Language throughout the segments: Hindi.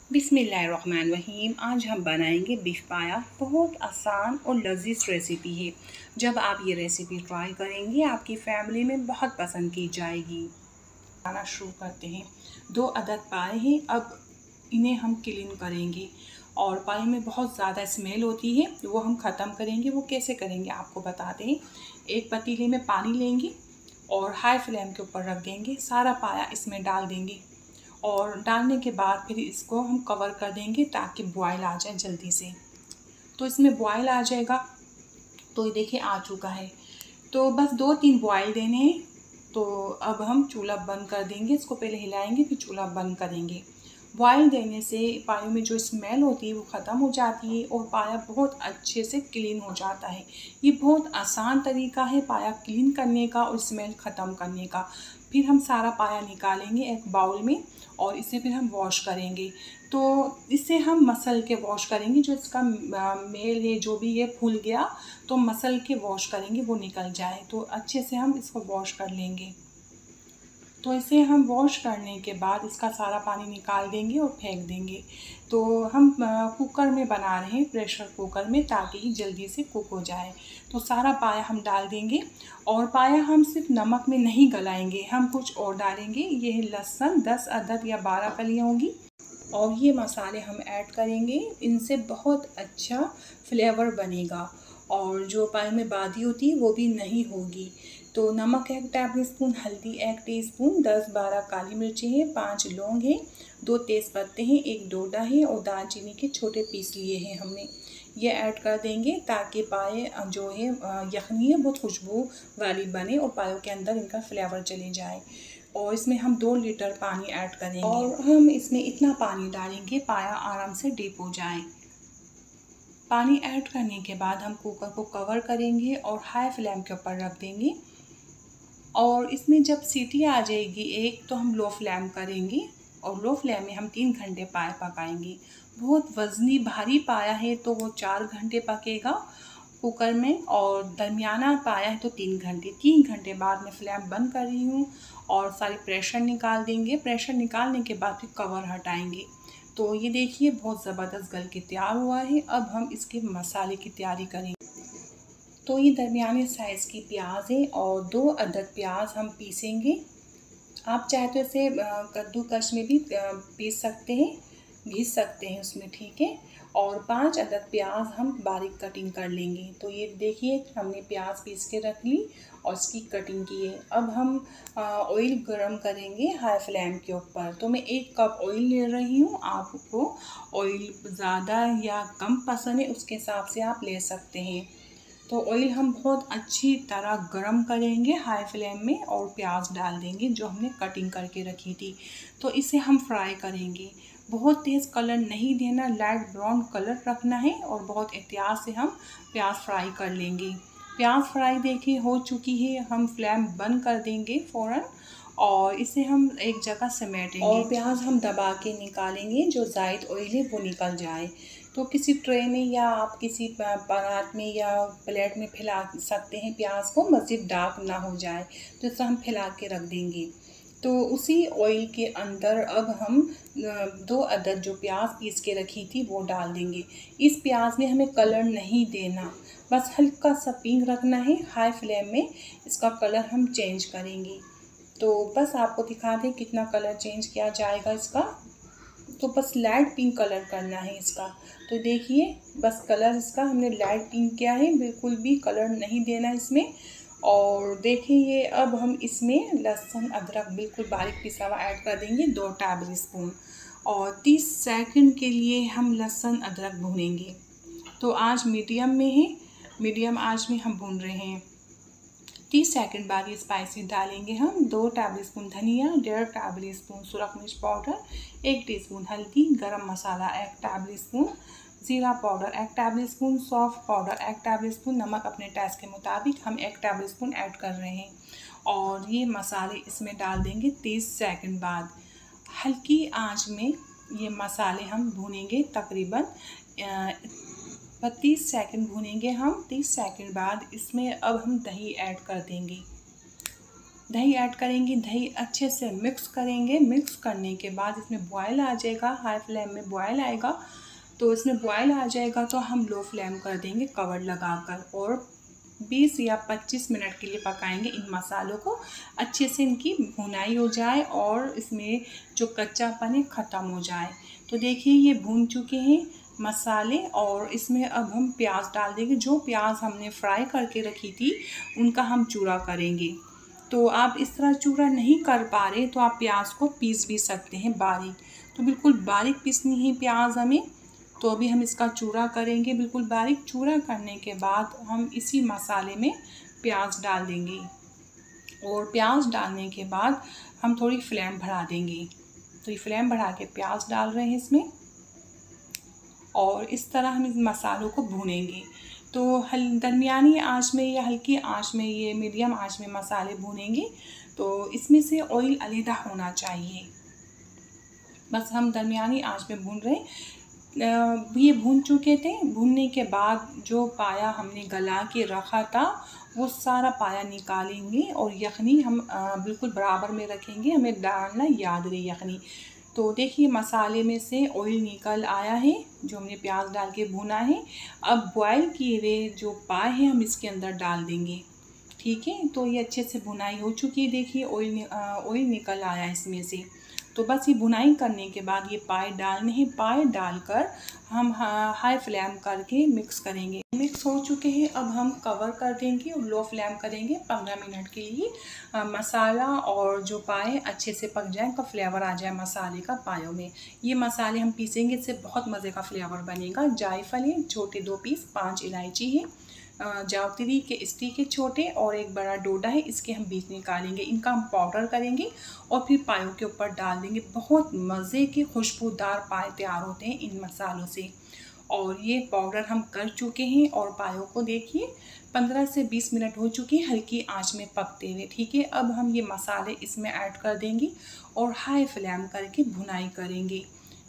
बिस्मिल्लाहिर्रहमानिर्रहीम। आज हम बनाएंगे बिफ पाया। बहुत आसान और लजीज रेसिपी है। जब आप ये रेसिपी ट्राई करेंगे आपकी फैमिली में बहुत पसंद की जाएगी। बनाना शुरू करते हैं। 2 अदद पाए हैं। अब इन्हें हम क्लीन करेंगे और पाए में बहुत ज़्यादा स्मेल होती है, वो हम ख़त्म करेंगे। वो कैसे करेंगे आपको बताते हैं। एक पतीले में पानी लेंगे और हाई फ्लेम के ऊपर रख देंगे। सारा पाया इसमें डाल देंगे और डालने के बाद फिर इसको हम कवर कर देंगे ताकि बॉयल आ जाए जल्दी से। तो इसमें बॉयल आ जाएगा। तो ये देखिए आ चुका है। तो बस 2-3 बॉयल देने हैं। तो अब हम चूल्हा बंद कर देंगे। इसको पहले हिलाएंगे फिर चूल्हा बंद करेंगे। बॉयल देने से पायों में जो स्मेल होती है वो ख़त्म हो जाती है और पाया बहुत अच्छे से क्लीन हो जाता है। ये बहुत आसान तरीका है पाया क्लीन करने का और स्मेल ख़त्म करने का। फिर हम सारा पाया निकालेंगे एक बाउल में और इसे फिर हम वॉश करेंगे। तो इसे हम मसल के वॉश करेंगे। जो इसका मेल है जो भी ये फूल गया तो मसल के वॉश करेंगे वो निकल जाए। तो अच्छे से हम इसको वॉश कर लेंगे। तो इसे हम वॉश करने के बाद इसका सारा पानी निकाल देंगे और फेंक देंगे। तो हम कुकर में बना रहे हैं, प्रेशर कुकर में, ताकि जल्दी से कुक हो जाए। तो सारा पाया हम डाल देंगे और पाया हम सिर्फ नमक में नहीं गलाएंगे, हम कुछ और डालेंगे। ये है लहसुन 10 अदद या 12 कलियाँ होंगी और ये मसाले हम ऐड करेंगे। इनसे बहुत अच्छा फ्लेवर बनेगा और जो पाए में बादी होती है वो भी नहीं होगी। तो नमक 1 टेबल स्पून, हल्दी 1 टीस्पून, 10-12 काली मिर्ची हैं, 5 लौंग हैं, 2 तेज़ पत्ते हैं, 1 डोडा है और दालचीनी के छोटे पीस लिए हैं हमने। ये ऐड कर देंगे ताकि पाए जो है यखनी है बहुत खुशबू वाली बने और पायों के अंदर इनका फ्लेवर चले जाए। और इसमें हम 2 लीटर पानी ऐड करेंगे और हम इसमें इतना पानी डालेंगे पाया आराम से डीप हो जाए। पानी ऐड करने के बाद हम कुकर को कवर करेंगे और हाई फ्लेम के ऊपर रख देंगे। और इसमें जब सीटी आ जाएगी एक तो हम लो फ्लेम करेंगे और लो फ्लेम में हम 3 घंटे पाया पकाएंगे। बहुत वज़नी भारी पाया है तो वो 4 घंटे पकेगा कुकर में, और दरमियाना पाया है तो 3 घंटे। 3 घंटे बाद मैं फ्लेम बंद कर रही हूँ और सारी प्रेशर निकाल देंगे। प्रेशर निकालने के बाद फिर कवर हटाएंगे। तो ये देखिए बहुत ज़बरदस्त गल के तैयार हुआ है। अब हम इसके मसाले की तैयारी करेंगे। तो ये दरमियाने साइज़ की प्याज है और 2 अदद प्याज हम पीसेंगे। आप चाहे तो इसे कद्दूकस में भी पीस सकते हैं, घिस सकते हैं उसमें, ठीक है। और 5 अदद प्याज हम बारीक कटिंग कर लेंगे। तो ये देखिए हमने प्याज पीस के रख ली और इसकी कटिंग की है। अब हम ऑयल गरम करेंगे हाई फ्लेम के ऊपर। तो मैं 1 कप ऑयल ले रही हूँ। आपको ऑयल ज़्यादा या कम पसंद है उसके हिसाब से आप ले सकते हैं। तो ऑयल हम बहुत अच्छी तरह गरम करेंगे हाई फ्लेम में और प्याज डाल देंगे जो हमने कटिंग करके रखी थी। तो इसे हम फ्राई करेंगे। बहुत तेज़ कलर नहीं देना, लाइट ब्राउन कलर रखना है और बहुत एहतियात से हम प्याज फ्राई कर लेंगे। प्याज फ्राई देखिए हो चुकी है। हम फ्लेम बंद कर देंगे फ़ौरन और इसे हम एक जगह समेटेंगे और प्याज हम दबा के निकालेंगे, जो ज़ायद ऑयल है वो निकल जाए। तो किसी ट्रे में या आप किसी परात में या प्लेट में फैला सकते हैं प्याज को, मज़ीद डार्क ना हो जाए। तो इसे हम फैला के रख देंगे। तो उसी ऑयल के अंदर अब हम 2 अदद जो प्याज पीस के रखी थी वो डाल देंगे। इस प्याज में हमें कलर नहीं देना, बस हल्का सा पिंक रखना है। हाई फ्लेम में इसका कलर हम चेंज करेंगे। तो बस आपको दिखा दें कितना कलर चेंज किया जाएगा इसका। तो बस लाइट पिंक कलर करना है इसका। तो देखिए बस कलर इसका हमने लाइट पिंक किया है, बिल्कुल भी कलर नहीं देना इसमें। और देखिए ये अब हम इसमें लहसुन अदरक बिल्कुल बारीक पिसा हुआ ऐड कर देंगे 2 टेबल स्पून और 30 सेकंड के लिए हम लहसुन अदरक भूनेंगे। तो आज मीडियम में है, मीडियम आंच में हम भून रहे हैं। 30 सेकंड बाद ये स्पाइसी डालेंगे हम 2 टेबल स्पून धनिया, 1.5 टेबल स्पून सुरख मिर्च पाउडर, 1 टीस्पून हल्दी, गरम मसाला 1 टेबल स्पून, ज़ीरा पाउडर 1 टेबल स्पून, सौंफ पाउडर 1 टेबल स्पून, नमक अपने टेस्ट के मुताबिक हम 1 टेबल स्पून ऐड कर रहे हैं। और ये मसाले इसमें डाल देंगे 30 सेकंड बाद। हल्की आंच में ये मसाले हम भूनेंगे तकरीबन 30 सेकंड भूनेंगे हम। 30 सेकंड बाद इसमें अब हम दही ऐड कर देंगे। दही ऐड करेंगे, दही अच्छे से मिक्स करेंगे। मिक्स करने के बाद इसमें बॉयल आ जाएगा, हाई फ्लेम में बॉयल आएगा। तो इसमें बॉयल आ जाएगा तो हम लो फ्लेम कर देंगे कवर लगाकर, और 20 या 25 मिनट के लिए पकाएंगे इन मसालों को। अच्छे से इनकी भुनाई हो जाए और इसमें जो कच्चापन है ख़त्म हो जाए। तो देखिए ये भून चुके हैं मसाले, और इसमें अब हम प्याज डाल देंगे। जो प्याज हमने फ्राई करके रखी थी उनका हम चूरा करेंगे। तो आप इस तरह चूरा नहीं कर पा रहे तो आप प्याज को पीस भी सकते हैं बारीक। तो बिल्कुल बारीक पीसनी है प्याज हमें। तो अभी हम इसका चूरा करेंगे बिल्कुल बारीक। चूरा करने के बाद हम इसी मसाले में प्याज डाल देंगे, और प्याज डालने के बाद हम थोड़ी फ्लेम बढ़ा देंगे। तो ये फ्लेम बढ़ा के प्याज डाल रहे हैं इसमें, और इस तरह हम इस मसालों को भूनेंगे। तो दरमियानी आंच में या हल्की आंच में, ये मीडियम आंच में मसाले भूनेंगे। तो इसमें से ऑयल अलग होना चाहिए। बस हम दरमियानी आंच में भून रहे हैं। ये भून चुके थे। भूनने के बाद जो पाया हमने गला के रखा था वो सारा पाया निकालेंगे, और यखनी हम बिल्कुल बराबर में रखेंगे। हमें डालना याद रहे यखनी। तो देखिए मसाले में से ऑयल निकल आया है जो हमने प्याज डाल के भुना है। अब बॉयल किए हुए जो पाए हैं हम इसके अंदर डाल देंगे। ठीक है, तो ये अच्छे से भुनाई हो चुकी है। देखिए ऑयल निकल आया इसमें से। तो बस ये भुनाई करने के बाद ये पाए डालने हैं। पाए डालकर हम हाई फ्लेम करके मिक्स करेंगे। मिक्स हो चुके हैं। अब हम कवर कर देंगे और लो फ्लेम करेंगे 15 मिनट के लिए। मसाला और जो पाए अच्छे से पक जाए, का फ्लेवर आ जाए मसाले का पायों में। ये मसाले हम पीसेंगे, इससे बहुत मज़े का फ्लेवर बनेगा। जायफल है छोटे 2 पीस, 5 इलायची है, जावित्री के स्टिक है छोटे, और एक बड़ा डोडा है, इसके हम बीज निकालेंगे। इनका हम पाउडर करेंगे और फिर पायों के ऊपर डाल देंगे। बहुत मज़े के खुशबूदार पाए तैयार होते हैं इन मसालों से। और ये पाउडर हम कर चुके हैं, और पायों को देखिए 15 से 20 मिनट हो चुके हैं हल्की आंच में पकते हुए। ठीक है, अब हम ये मसाले इसमें ऐड कर देंगे और हाई फ्लेम करके भुनाई करेंगे।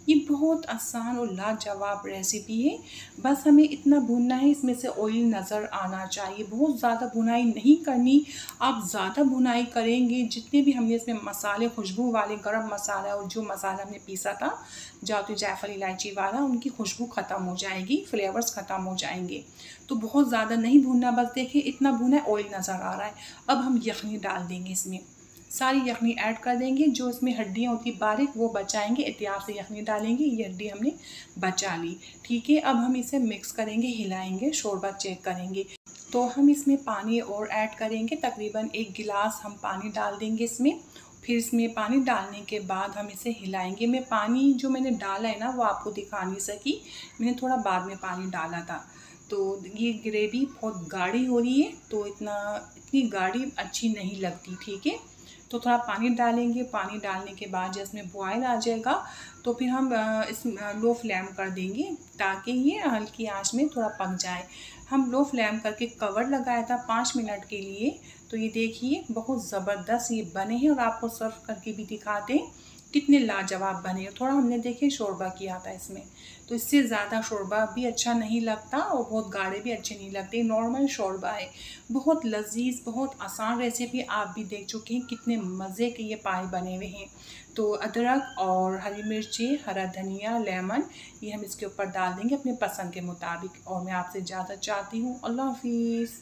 ये बहुत आसान और लाजवाब रेसिपी है। बस हमें इतना भूनना है, इसमें से ऑयल नज़र आना चाहिए। बहुत ज़्यादा भुनाई नहीं करनी। आप ज़्यादा भुनाई करेंगे, जितने भी हमने इसमें मसाले, खुशबू वाले गरम मसाला और जो मसाला हमने पीसा था जायफल इलायची वाला, उनकी खुशबू ख़त्म हो जाएगी, फ्लेवर्स ख़त्म हो जाएंगे। तो बहुत ज़्यादा नहीं भूनना। बस देखिए इतना भुना है, ऑयल नज़र आ रहा है। अब हम यखनी डाल देंगे इसमें। सारी यखनी ऐड कर देंगे। जो इसमें हड्डियाँ होती बारीक वो बचाएंगे, एहतियात से यखनी डालेंगे। ये हड्डी हमने बचा ली। ठीक है, अब हम इसे मिक्स करेंगे, हिलाएंगे, शोरबा चेक करेंगे। तो हम इसमें पानी और ऐड करेंगे। तकरीबन 1 गिलास हम पानी डाल देंगे इसमें। फिर इसमें पानी डालने के बाद हम इसे हिलाएंगे। मैं पानी जो मैंने डाला है ना वो आपको दिखा नहीं सकी, मैंने थोड़ा बाद में पानी डाला था। तो ये ग्रेवी बहुत गाढ़ी हो रही है, तो इतनी गाढ़ी अच्छी नहीं लगती। ठीक है, तो थोड़ा पानी डालेंगे। पानी डालने के बाद जब इसमें बॉयल आ जाएगा तो फिर हम इस लो फ्लेम कर देंगे ताकि ये हल्की आंच में थोड़ा पक जाए। हम लो फ्लेम करके कवर लगाया था 5 मिनट के लिए। तो ये देखिए बहुत ज़बरदस्त ये बने हैं, और आपको सर्व करके भी दिखाते हैं कितने लाजवाब बने। थोड़ा हमने देखिए शोरबा किया था इसमें, तो इससे ज़्यादा शोरबा भी अच्छा नहीं लगता और बहुत गाढ़े भी अच्छे नहीं लगते। नॉर्मल शोरबा है, बहुत लजीज, बहुत आसान रेसिपी। आप भी देख चुके हैं कितने मज़े के ये पाए बने हुए हैं। तो अदरक और हरी मिर्ची, हरा धनिया, लेमन, ये हम इसके ऊपर डाल देंगे अपने पसंद के मुताबिक। और मैं आपसे इजाज़त चाहती हूँ। अल्लाह हाफिज़।